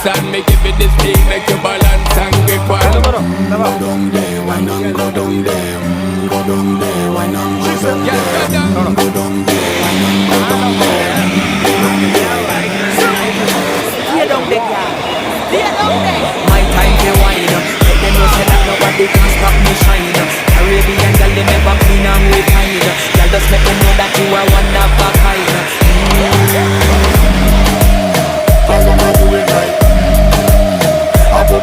dance and make it with this thing, make you balance and grip on. Go down there, why not go down there? Go down there, why not go down there? Go down there, why not go down there? Go down there. Stay down there, girl. Stay down there. My time to wine. Let them know say that nobody can stop me shine. Caribbean girl, they never clean and refine. Girl, just let them know